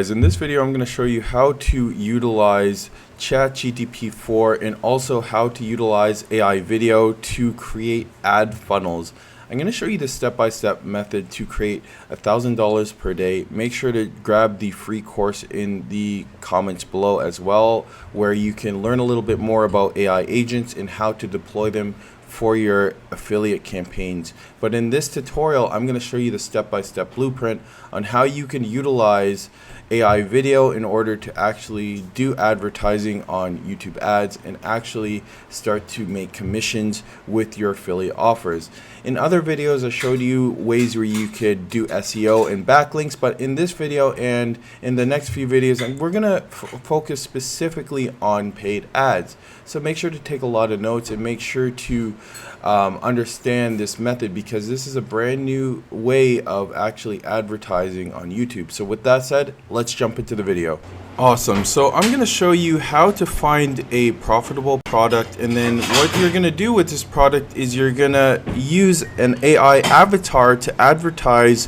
In this video, I'm going to show you how to utilize ChatGPT-4 and also how to utilize AI video to create ad funnels. I'm going to show you the step-by-step method to create $1,000 per day. Make sure to grab the free course in the comments below as well, where you can learn a little bit more about AI agents and how to deploy them for your affiliate campaigns. But in this tutorial, I'm going to show you the step-by-step blueprint on how you can utilize AI video in order to actually do advertising on YouTube ads and actually start to make commissions with your affiliate offers. In other videos, I showed you ways where you could do SEO and backlinks, but in this video and in the next few videos, we're going to focus specifically on paid ads. So make sure to take a lot of notes and make sure to understand this method, because this is a brand new way of actually advertising on YouTube. So with that said, let's jump into the video. Awesome. So I'm going to show you how to find a profitable product, and then what you're going to do with this product is you're going to use an AI avatar to advertise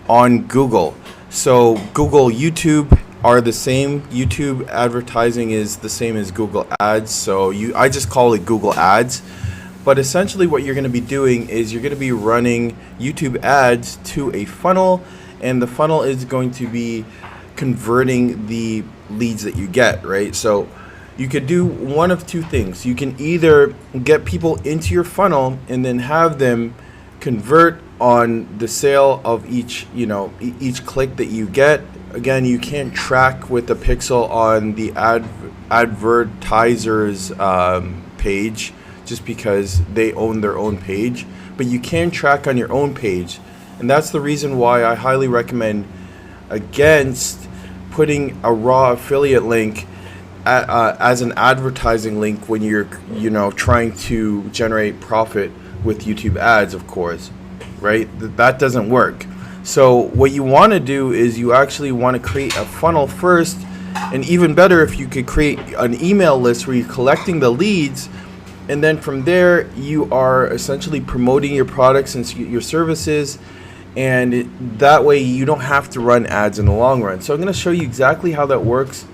on Google. So Google, YouTube are the same. YouTube advertising is the same as Google Ads. So I just call it Google Ads. But essentially what you're going to be doing is you're going to be running YouTube ads to a funnel, and the funnel is going to be converting the leads that you get, right? So you could do one of two things. You can either get people into your funnel and then have them convert on the sale of each click that you get. Again, you can't track with the pixel on the advertiser's page, just because they own their own page, but you can track on your own page. And that's the reason why I highly recommend against putting a raw affiliate link as an advertising link when you're trying to generate profit with YouTube ads, of course, right? That doesn't work. So what you want to do is you actually want to create a funnel first, and even better if you could create an email list where you're collecting the leads, and then from there you are essentially promoting your products and your services, and that way you don't have to run ads in the long run. So I'm going to show you exactly how that works.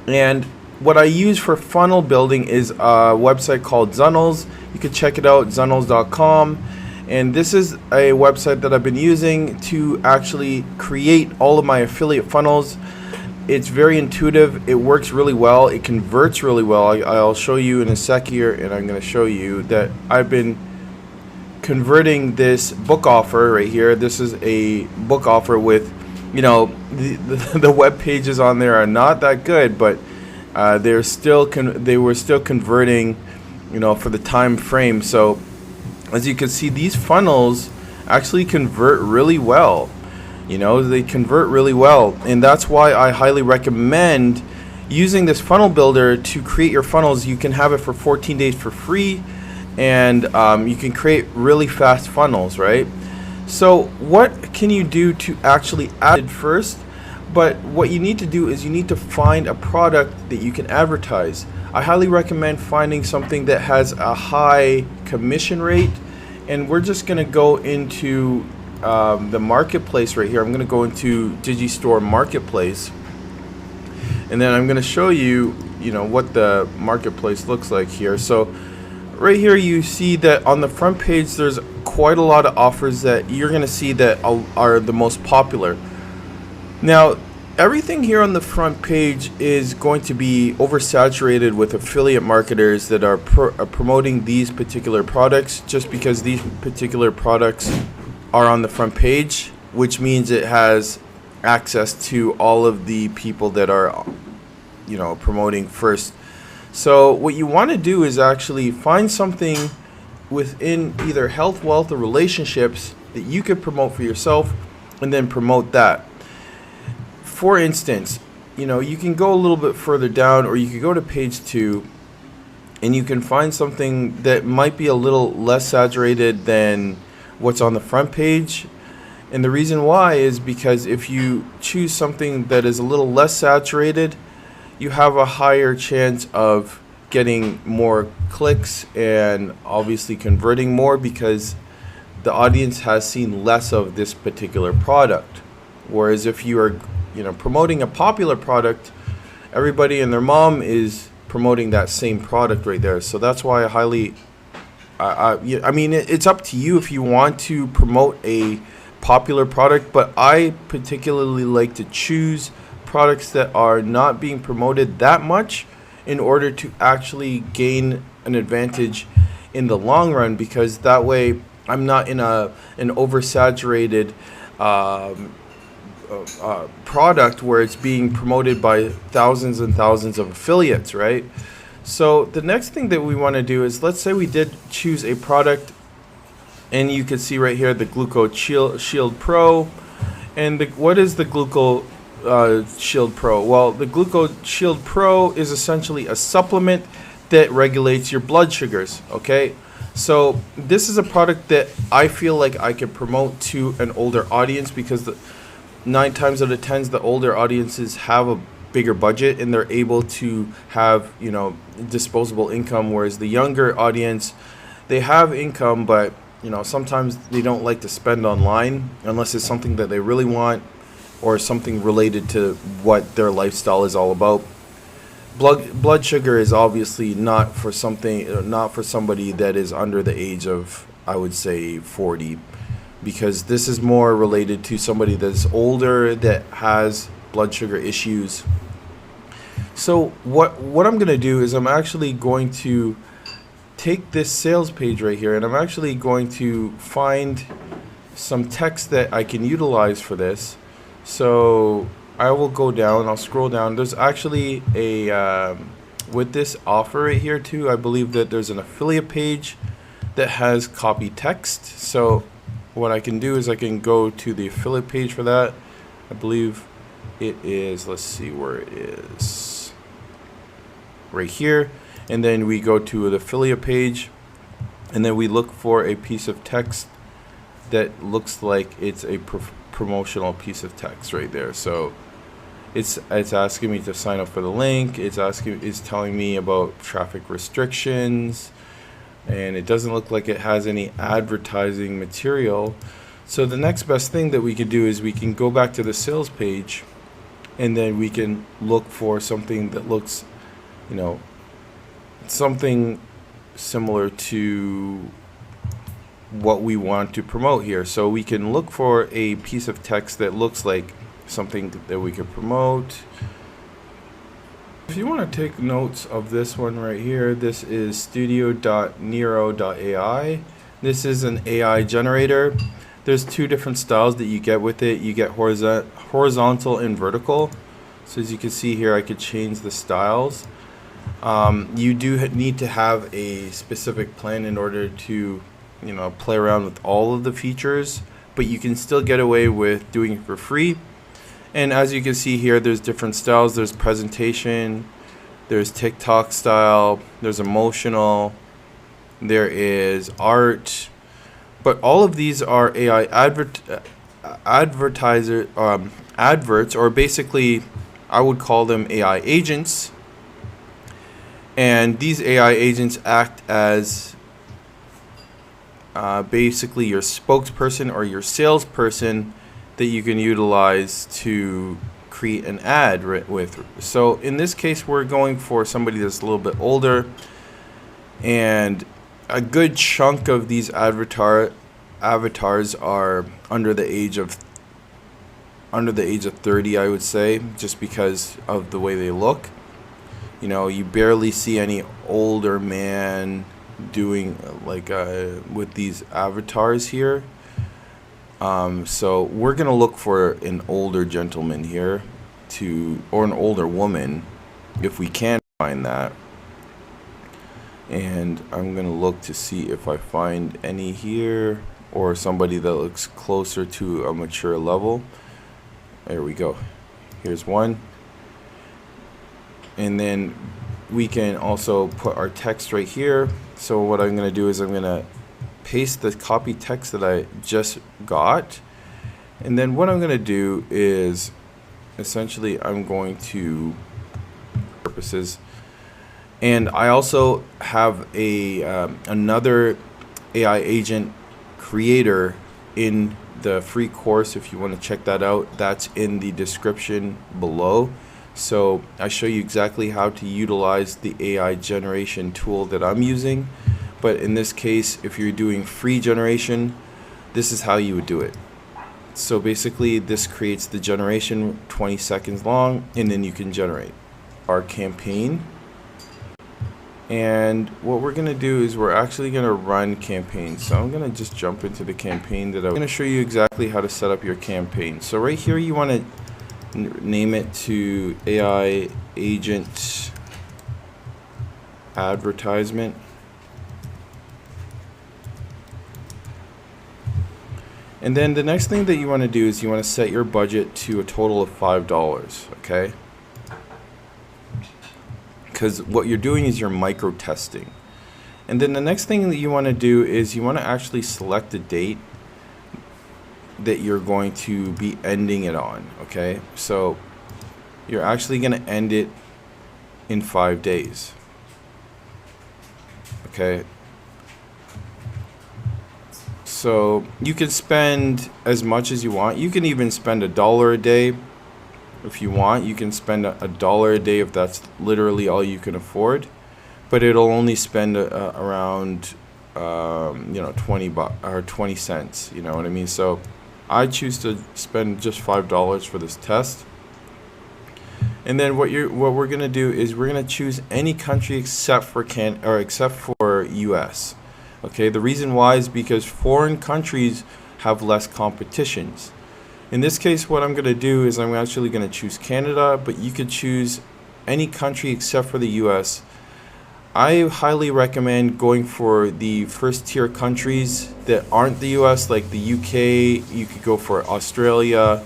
And what I use for funnel building is a website called Zunnels. You can check it out, zunnels.com. And this is a website that I've been using to actually create all of my affiliate funnels. It's very intuitive. It works really well. It converts really well. I'll show you in a sec here, and I'm going to show you that I've been converting this book offer right here. This is a book offer with, the web pages on there are not that good, but they were still converting, for the time frame. So as you can see, these funnels actually convert really well. They convert really well, and that's why I highly recommend using this funnel builder to create your funnels. You can have it for 14 days for free, and you can create really fast funnels, right? So what can you do to actually add it first? But what you need to do is you need to find a product that you can advertise. I highly recommend finding something that has a high commission rate, and we're just going to go into the marketplace right here. I'm going to go into Digistore Marketplace, and then I'm going to show you, what the marketplace looks like here. So right here you see that on the front page there's quite a lot of offers that you're going to see that are the most popular. Now everything here on the front page is going to be oversaturated with affiliate marketers that are promoting these particular products, just because these particular products are on the front page, which means it has access to all of the people that are promoting first. So what you want to do is actually find something within either health, wealth, or relationships that you could promote for yourself, and then promote that. For instance, you can go a little bit further down, or you could go to page 2, and you can find something that might be a little less saturated than what's on the front page. And the reason why is because if you choose something that is a little less saturated, you have a higher chance of getting more clicks and obviously converting more, because the audience has seen less of this particular product. Whereas if you are promoting a popular product, everybody and their mom is promoting that same product right there. So that's why I mean, it's up to you if you want to promote a popular product, but I particularly like to choose products that are not being promoted that much in order to actually gain an advantage in the long run, because that way I'm not in an oversaturated product where it's being promoted by thousands and thousands of affiliates, right? So the next thing that we want to do is, let's say we did choose a product, and you can see right here the Glucose Shield Pro. And what is the Glucose Shield Pro? Well, the Glucose Shield Pro is essentially a supplement that regulates your blood sugars, okay? So this is a product that I feel like I could promote to an older audience, because 9 times out of 10 the older audiences have a bigger budget and they're able to have, disposable income, whereas the younger audience, they have income, but sometimes they don't like to spend online unless it's something that they really want or something related to what their lifestyle is all about. Blood sugar is obviously not for somebody that is under the age of, I would say, 40, because this is more related to somebody that's older that has blood sugar issues. So what I'm going to do is I'm actually going to take this sales page right here, and I'm actually going to find some text that I can utilize for this. So I will go down, I'll scroll down. There's actually a with this offer right here too, I believe that there's an affiliate page that has copy text. So what I can do is I can go to the affiliate page for that. I believe it is, let's see where it is, right here. And then we go to the affiliate page, and then we look for a piece of text that looks like it's a promotional piece of text right there. So it's asking me to sign up for the link. It's telling me about traffic restrictions, and it doesn't look like it has any advertising material. So the next best thing that we can do is we can go back to the sales page, and then we can look for something that looks, something similar to what we want to promote here. So we can look for a piece of text that looks like something that we could promote. If you want to take notes of this one right here, this is studio.nero.ai. This is an AI generator. There's 2 different styles that you get with it. You get horizontal and vertical. So as you can see here, I could change the styles. You do need to have a specific plan in order to play around with all of the features, but you can still get away with doing it for free. And as you can see here, there's different styles. There's presentation, there's TikTok style, there's emotional, there is art, but all of these are AI adverts, or basically I would call them AI agents. And these AI agents act as basically your spokesperson or your salesperson that you can utilize to create an ad with. So in this case, we're going for somebody that's a little bit older, and a good chunk of these avatars are under the age of 30, I would say, just because of the way they look. You barely see any older man doing with these avatars here. So we're gonna look for an older gentleman here or an older woman, if we can find that. And I'm gonna look to see if I find any here, or somebody that looks closer to a mature level. There we go. Here's one. And then we can also put our text right here. So what I'm gonna do is I'm gonna paste the copy text that I just got, and then what I'm going to do is essentially I'm going to purposes, and I also have a another AI agent creator in the free course, if you want to check that out, that's in the description below. So I show you exactly how to utilize the AI generation tool that I'm using. But in this case, if you're doing free generation, this is how you would do it. So basically this creates the generation 20 seconds long, and then you can generate our campaign. And what we're gonna do is we're actually gonna run campaigns. So I'm gonna just jump into the campaign that I'm gonna show you exactly how to set up your campaign. So right here you wanna name it to AI agent advertisement. And then the next thing that you want to do is you want to set your budget to a total of $5, okay? Because what you're doing is you're micro testing. And then the next thing that you want to do is you want to actually select a date that you're going to be ending it on, okay? So you're actually going to end it in 5 days, okay? So you can spend as much as you want. You can even spend $1 a day if you want. You can spend $1 a day if that's literally all you can afford. But it'll only spend around 20 bucks or 20 cents. You know what I mean? So I choose to spend just $5 for this test. And then what we're gonna do is we're gonna choose any country except for US. Okay, the reason why is because foreign countries have less competitions. In this case, what I'm going to do is I'm actually going to choose Canada, but you could choose any country except for the US. I highly recommend going for the first tier countries that aren't the US, like the UK. You could go for Australia,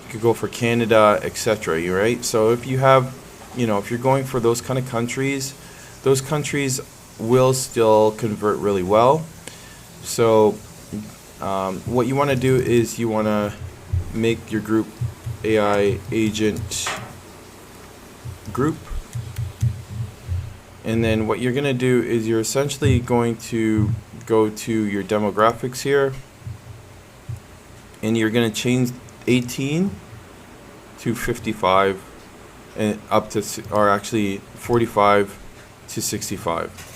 you could go for Canada, etc. Right? So if you have, if you're going for those kind of countries, those countries will still convert really well. So what you want to do is you want to make your group AI agent group, and then what you're going to do is you're essentially going to go to your demographics here, and you're going to change 18 to 55 and up to, or actually 45 to 65.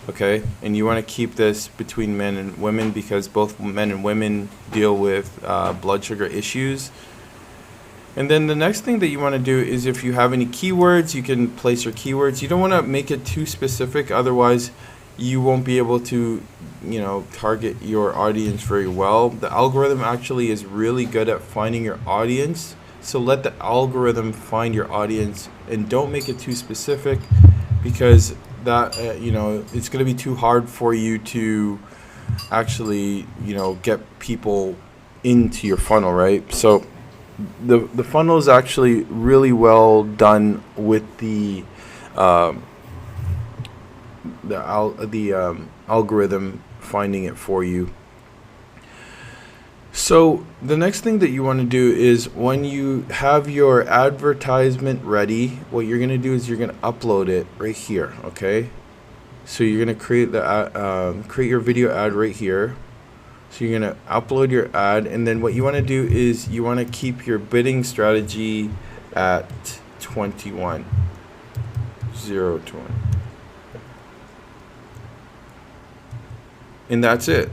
Okay, and you want to keep this between men and women because both men and women deal with blood sugar issues. And then the next thing that you want to do is if you have any keywords, you can place your keywords. You don't want to make it too specific, otherwise you won't be able to, target your audience very well. The algorithm actually is really good at finding your audience, so let the algorithm find your audience and don't make it too specific, because that it's going to be too hard for you to actually get people into your funnel, right? So the funnel is actually really well done with the algorithm finding it for you. So the next thing that you want to do is when you have your advertisement ready, what you're going to do is you're going to upload it right here, okay? So you're going to create the create your video ad right here. So you're going to upload your ad, and then what you want to do is you want to keep your bidding strategy at 21, 0 to 1. And that's it.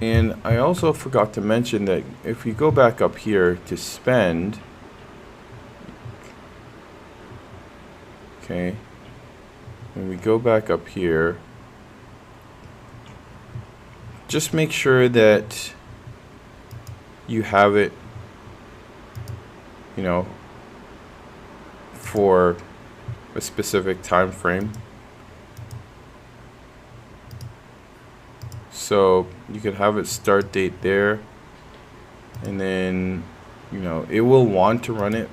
And I also forgot to mention that if you go back up here to spend, okay, when we go back up here, just make sure that you have it, for a specific time frame. So you could have it start date there, and then it will want to run it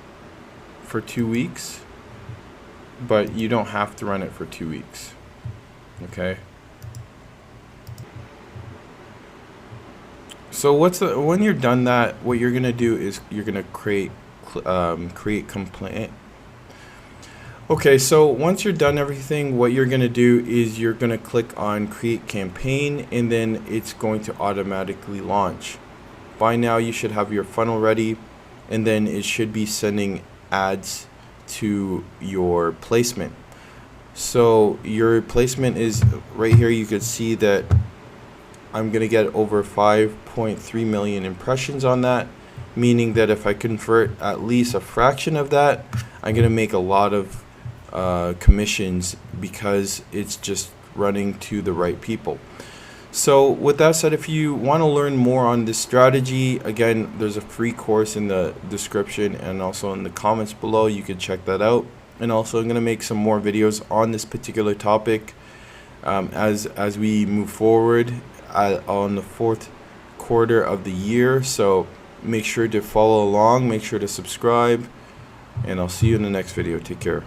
for 2 weeks, but you don't have to run it for 2 weeks. Okay. So when you're done that, what you're gonna do is you're gonna create complaint. Okay, so once you're done everything, what you're going to do is you're going to click on create campaign, and then it's going to automatically launch. By now you should have your funnel ready, and then it should be sending ads to your placement. So your placement is right here. You could see that I'm going to get over 5.3 million impressions on that, meaning that if I convert at least a fraction of that, I'm going to make a lot of commissions because it's just running to the right people. So with that said, if you want to learn more on this strategy, again, there's a free course in the description and also in the comments below. You can check that out. And also I'm going to make some more videos on this particular topic as we move forward on the fourth quarter of the year. So make sure to follow along, make sure to subscribe, and I'll see you in the next video. Take care.